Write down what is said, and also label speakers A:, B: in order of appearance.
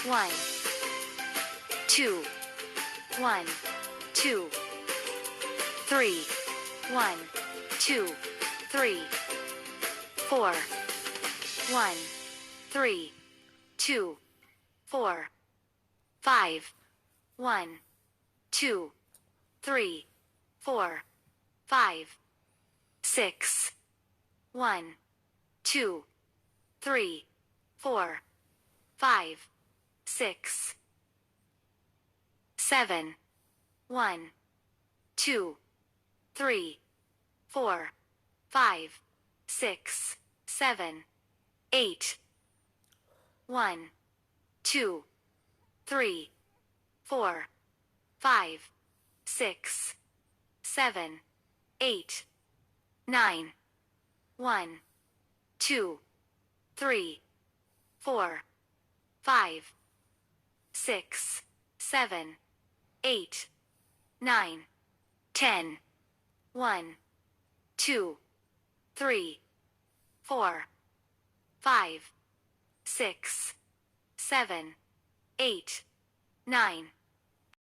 A: 1, 2, 1, 2, 3, 1, 2, 3, 4, 1, 3, 2, 4, 5, 1, 2, 3, 4, 5, 6, 1, 2, 3, 4, 5, 6, 7, 1, 2, 3, 4, 5, 6, 7, 8, 1, 2, 3, 4, 5, 6, 7, 8, 9, 1, 2, 3, 4, 5, 6, 7, 8, 9, 10, 1, 2, 3, 4, 5, 6, 7, 8, 9,